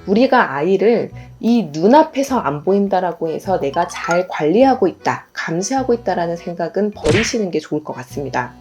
우리가 아이를 이 눈앞에서 안 보인다라고 해서 내가 잘 관리하고 있다, 감시하고 있다라는 생각은 버리시는 게 좋을 것 같습니다.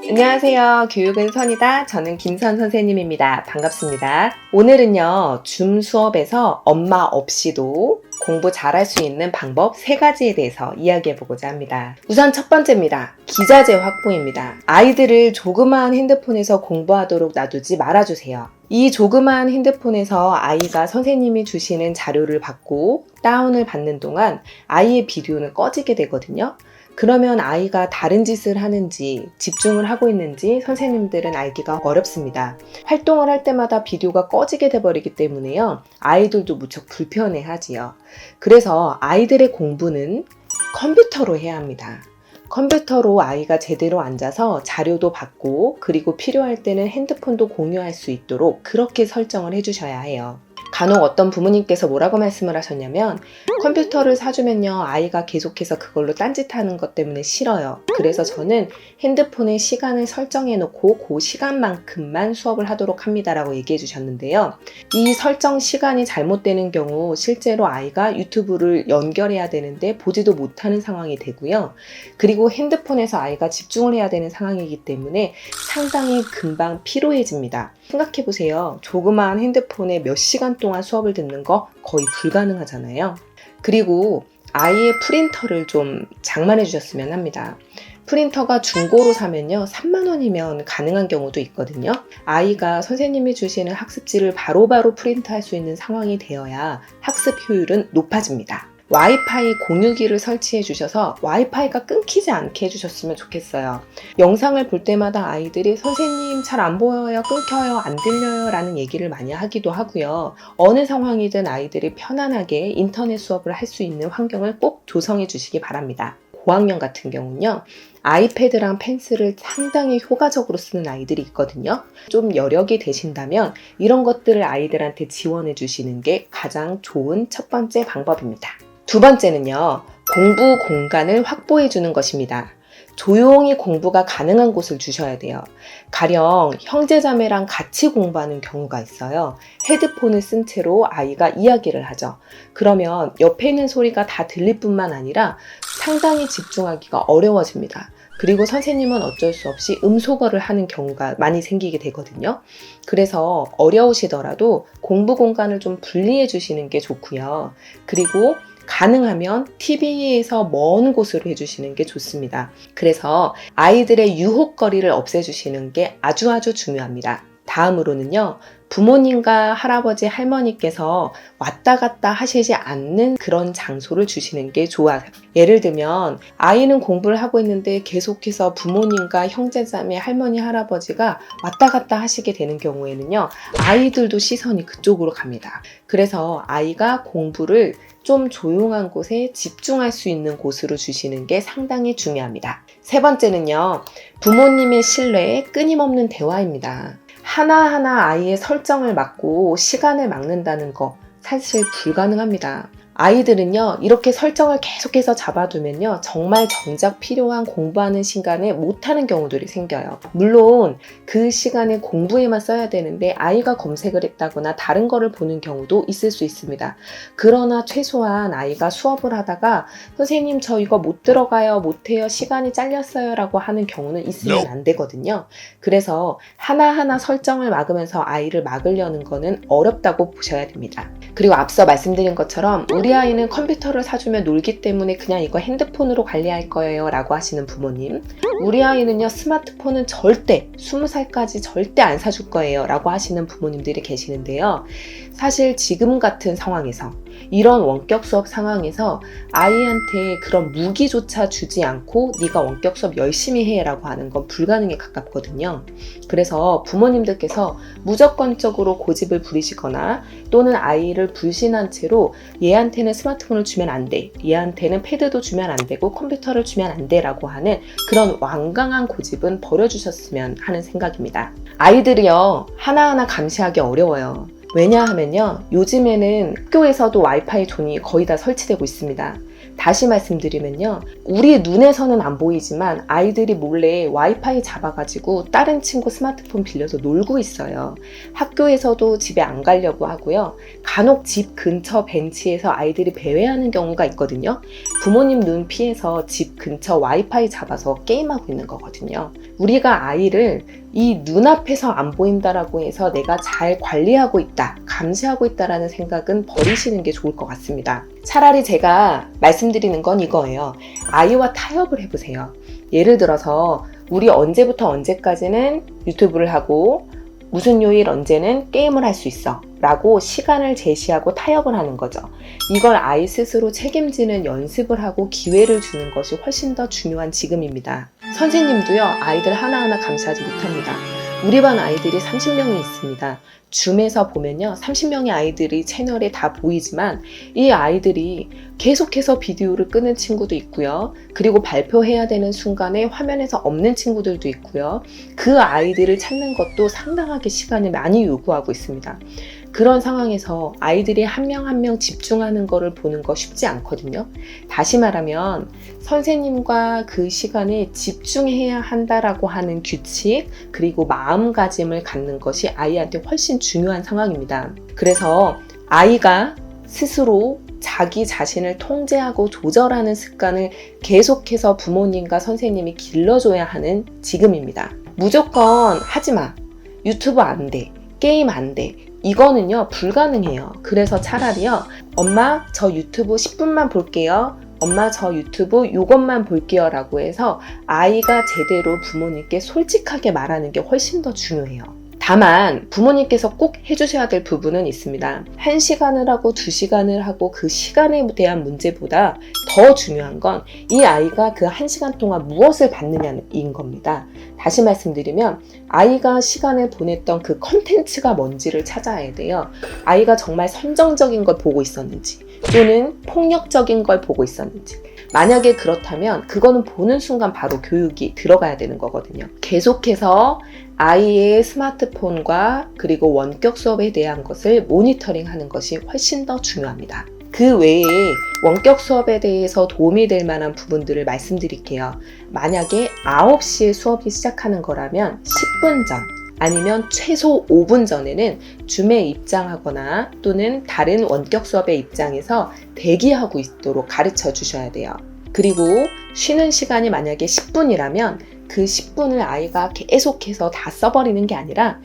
안녕하세요. 교육은 선이다. 저는 김선 선생님입니다. 반갑습니다. 오늘은요, 줌 수업에서 엄마 없이도 공부 잘할 수 있는 방법 3가지에 대해서 이야기해보고자 합니다. 우선 첫 번째입니다. 기자재 확보입니다. 아이들을 조그마한 핸드폰에서 공부하도록 놔두지 말아주세요. 이 조그마한 핸드폰에서 아이가 선생님이 주시는 자료를 받고 다운을 받는 동안 아이의 비디오는 꺼지게 되거든요. 그러면 아이가 다른 짓을 하는지 집중을 하고 있는지 선생님들은 알기가 어렵습니다. 활동을 할 때마다 비디오가 꺼지게 돼버리기 때문에요. 아이들도 무척 불편해하지요. 그래서 아이들의 공부는 컴퓨터로 해야 합니다. 컴퓨터로 아이가 제대로 앉아서 자료도 받고 그리고 필요할 때는 핸드폰도 공유할 수 있도록 그렇게 설정을 해주셔야 해요. 간혹 어떤 부모님께서 뭐라고 말씀을 하셨냐면 컴퓨터를 사주면요 아이가 계속해서 그걸로 딴짓하는 것 때문에 싫어요. 그래서 저는 핸드폰에 시간을 설정해 놓고 그 시간만큼만 수업을 하도록 합니다 라고 얘기해 주셨는데요. 이 설정 시간이 잘못되는 경우 실제로 아이가 유튜브를 연결해야 되는데 보지도 못하는 상황이 되고요. 그리고 핸드폰에서 아이가 집중을 해야 되는 상황이기 때문에 상당히 금방 피로해집니다. 생각해 보세요. 조그마한 핸드폰에 몇 시간 동안 수업을 듣는 거 거의 불가능하잖아요. 그리고 아이의 프린터를 좀 장만해 주셨으면 합니다. 프린터가 중고로 사면요 3만원이면 가능한 경우도 있거든요. 아이가 선생님이 주시는 학습지를 바로바로 프린트할 수 있는 상황이 되어야 학습 효율은 높아집니다. 와이파이 공유기를 설치해 주셔서 와이파이가 끊기지 않게 해주셨으면 좋겠어요. 영상을 볼 때마다 아이들이 선생님 잘 안 보여요, 끊겨요, 안 들려요 라는 얘기를 많이 하기도 하고요. 어느 상황이든 아이들이 편안하게 인터넷 수업을 할 수 있는 환경을 꼭 조성해 주시기 바랍니다. 고학년 같은 경우는요. 아이패드랑 펜슬을 상당히 효과적으로 쓰는 아이들이 있거든요. 좀 여력이 되신다면 이런 것들을 아이들한테 지원해 주시는 게 가장 좋은 첫 번째 방법입니다. 두 번째는요, 공부 공간을 확보해 주는 것입니다. 조용히 공부가 가능한 곳을 주셔야 돼요. 가령 형제자매랑 같이 공부하는 경우가 있어요. 헤드폰을 쓴 채로 아이가 이야기를 하죠. 그러면 옆에 있는 소리가 다 들릴 뿐만 아니라 상당히 집중하기가 어려워집니다. 그리고 선생님은 어쩔 수 없이 음소거를 하는 경우가 많이 생기게 되거든요. 그래서 어려우시더라도 공부 공간을 좀 분리해 주시는 게 좋고요. 그리고 가능하면 TV에서 먼 곳으로 해주시는 게 좋습니다. 그래서 아이들의 유혹거리를 없애주시는 게 아주 중요합니다. 다음으로는요, 부모님과 할아버지, 할머니께서 왔다 갔다 하시지 않는 그런 장소를 주시는 게 좋아요. 예를 들면 아이는 공부를 하고 있는데 계속해서 부모님과 형제자매, 할머니, 할아버지가 왔다 갔다 하시게 되는 경우에는요, 아이들도 시선이 그쪽으로 갑니다. 그래서 아이가 공부를 좀 조용한 곳에 집중할 수 있는 곳으로 주시는 게 상당히 중요합니다. 세 번째는요, 부모님의 신뢰에 끊임없는 대화입니다. 하나하나 아이의 설정을 막고 시간을 막는다는 거 사실 불가능합니다. 아이들은요 이렇게 설정을 계속해서 잡아두면요 정말 정작 필요한 공부하는 시간에 못하는 경우들이 생겨요. 물론 그 시간에 공부에만 써야 되는데 아이가 검색을 했다거나 다른 거를 보는 경우도 있을 수 있습니다. 그러나 최소한 아이가 수업을 하다가 선생님 저 이거 못 들어가요, 못해요, 시간이 잘렸어요 라고 하는 경우는 있으면 안 되거든요. 그래서 하나하나 설정을 막으면서 아이를 막으려는 거는 어렵다고 보셔야 됩니다. 그리고 앞서 말씀드린 것처럼 우리 아이는 컴퓨터를 사주면 놀기 때문에 그냥 이거 핸드폰으로 관리할 거예요 라고 하시는 부모님, 우리 아이는요 스마트폰은 절대 20살까지 절대 안 사줄 거예요 라고 하시는 부모님들이 계시는데요. 사실 지금 같은 상황에서 이런 원격 수업 상황에서 아이한테 그런 무기조차 주지 않고 네가 원격 수업 열심히 해 라고 하는 건 불가능에 가깝거든요. 그래서 부모님들께서 무조건적으로 고집을 부리시거나 또는 아이를 불신한 채로 얘한테는 스마트폰을 주면 안 돼, 얘한테는 패드도 주면 안 되고 컴퓨터를 주면 안 돼 라고 하는 그런 완강한 고집은 버려주셨으면 하는 생각입니다. 아이들이요 하나하나 감시하기 어려워요. 왜냐하면요 요즘에는 학교에서도 와이파이 존이 거의 다 설치되고 있습니다. 다시 말씀드리면요. 우리 눈에서는 안 보이지만 아이들이 몰래 와이파이 잡아가지고 다른 친구 스마트폰 빌려서 놀고 있어요. 학교에서도 집에 안 가려고 하고요. 간혹 집 근처 벤치에서 아이들이 배회하는 경우가 있거든요. 부모님 눈 피해서 집 근처 와이파이 잡아서 게임하고 있는 거거든요. 우리가 아이를 이 눈앞에서 안 보인다라고 해서 내가 잘 관리하고 있다, 감시하고 있다라는 생각은 버리시는 게 좋을 것 같습니다. 차라리 제가 말씀드리는 건 이거예요. 아이와 타협을 해보세요. 예를 들어서 우리 언제부터 언제까지는 유튜브를 하고 무슨 요일 언제는 게임을 할 수 있어 라고 시간을 제시하고 타협을 하는 거죠. 이걸 아이 스스로 책임지는 연습을 하고 기회를 주는 것이 훨씬 더 중요한 지금입니다. 선생님도요, 아이들 하나하나 감시하지 못합니다. 우리 반 아이들이 30명이 있습니다. 줌에서 보면요, 30명의 아이들이 채널에 다 보이지만 이 아이들이 계속해서 비디오를 끄는 친구도 있고요. 그리고 발표해야 되는 순간에 화면에서 없는 친구들도 있고요. 그 아이들을 찾는 것도 상당하게 시간을 많이 요구하고 있습니다. 그런 상황에서 아이들이 한 명 한 명 집중하는 거를 보는 거 쉽지 않거든요. 다시 말하면 선생님과 그 시간에 집중해야 한다라고 하는 규칙, 그리고 마음가짐을 갖는 것이 아이한테 훨씬 중요한 상황입니다. 그래서 아이가 스스로 자기 자신을 통제하고 조절하는 습관을 계속해서 부모님과 선생님이 길러줘야 하는 지금입니다. 무조건 하지마, 유튜브 안 돼, 게임 안 돼, 이거는요 불가능해요. 그래서 차라리요, 엄마 저 유튜브 10분만 볼게요, 엄마 저 유튜브 이것만 볼게요 라고 해서 아이가 제대로 부모님께 솔직하게 말하는 게 훨씬 더 중요해요. 다만 부모님께서 꼭 해주셔야 될 부분은 있습니다. 1시간을 하고 2시간을 하고 그 시간에 대한 문제보다 더 중요한 건 이 아이가 그 1시간 동안 무엇을 받느냐인 겁니다. 다시 말씀드리면 아이가 시간을 보냈던 그 컨텐츠가 뭔지를 찾아야 돼요. 아이가 정말 선정적인 걸 보고 있었는지 또는 폭력적인 걸 보고 있었는지, 만약에 그렇다면 그거는 보는 순간 바로 교육이 들어가야 되는 거거든요. 계속해서 아이의 스마트폰과 그리고 원격 수업에 대한 것을 모니터링 하는 것이 훨씬 더 중요합니다. 그 외에 원격 수업에 대해서 도움이 될 만한 부분들을 말씀드릴게요. 만약에 9시에 수업이 시작하는 거라면 10분 전 아니면 최소 5분 전에는 줌에 입장하거나 또는 다른 원격 수업의 입장에서 대기하고 있도록 가르쳐 주셔야 돼요. 그리고 쉬는 시간이 만약에 10분이라면 그 10분을 아이가 계속해서 다 써버리는 게 아니라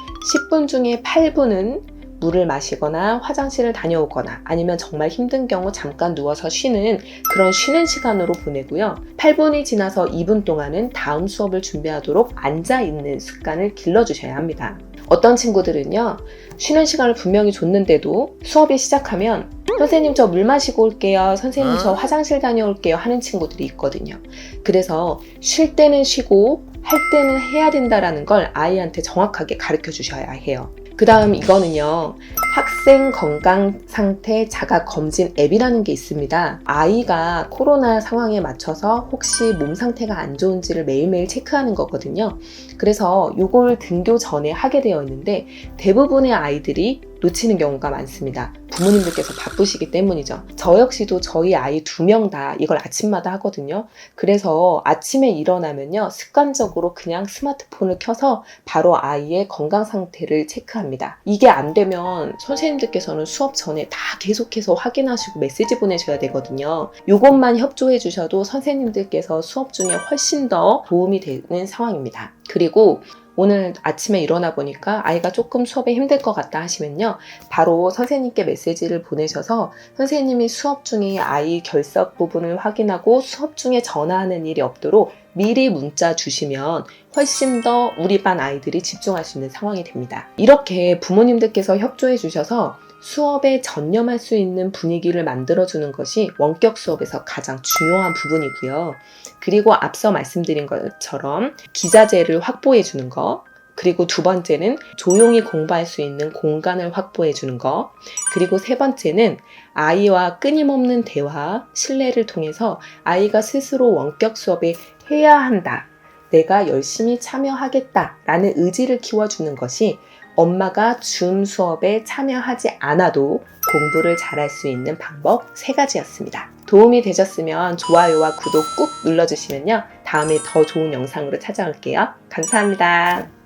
10분 중에 8분은 물을 마시거나 화장실을 다녀오거나 아니면 정말 힘든 경우 잠깐 누워서 쉬는 그런 쉬는 시간으로 보내고요. 8분이 지나서 2분 동안은 다음 수업을 준비하도록 앉아있는 습관을 길러주셔야 합니다. 어떤 친구들은요, 쉬는 시간을 분명히 줬는데도 수업이 시작하면 선생님 저 물 마시고 올게요, 선생님 저 화장실 다녀올게요 하는 친구들이 있거든요. 그래서 쉴 때는 쉬고 할 때는 해야 된다라는 걸 아이한테 정확하게 가르쳐 주셔야 해요. 그 다음 이거는요, 학생 건강 상태 자가 검진 앱이라는 게 있습니다. 아이가 코로나 상황에 맞춰서 혹시 몸 상태가 안 좋은지를 매일매일 체크하는 거거든요. 그래서 이걸 등교 전에 하게 되어 있는데 대부분의 아이들이 놓치는 경우가 많습니다. 부모님들께서 바쁘시기 때문이죠. 저 역시도 저희 아이 2명 다 이걸 아침마다 하거든요. 그래서 아침에 일어나면요, 습관적으로 그냥 스마트폰을 켜서 바로 아이의 건강 상태를 체크합니다. 이게 안 되면 선생님들께서는 수업 전에 다 계속해서 확인하시고 메시지 보내셔야 되거든요. 이것만 협조해 주셔도 선생님들께서 수업 중에 훨씬 더 도움이 되는 상황입니다. 그리고 오늘 아침에 일어나 보니까 아이가 조금 수업에 힘들 것 같다 하시면요, 바로 선생님께 메시지를 보내셔서 선생님이 수업 중에 아이 결석 부분을 확인하고 수업 중에 전화하는 일이 없도록 미리 문자 주시면 훨씬 더 우리 반 아이들이 집중할 수 있는 상황이 됩니다. 이렇게 부모님들께서 협조해 주셔서 수업에 전념할 수 있는 분위기를 만들어주는 것이 원격 수업에서 가장 중요한 부분이고요. 그리고 앞서 말씀드린 것처럼 기자재를 확보해 주는 거, 그리고 2번째는 조용히 공부할 수 있는 공간을 확보해 주는 거, 그리고 3번째는 아이와 끊임없는 대화, 신뢰를 통해서 아이가 스스로 원격 수업에 해야 한다, 내가 열심히 참여하겠다 라는 의지를 키워주는 것이 엄마가 줌 수업에 참여하지 않아도 공부를 잘할 수 있는 방법 3가지였습니다. 도움이 되셨으면 좋아요와 구독 꾹 눌러주시면요. 다음에 더 좋은 영상으로 찾아올게요. 감사합니다.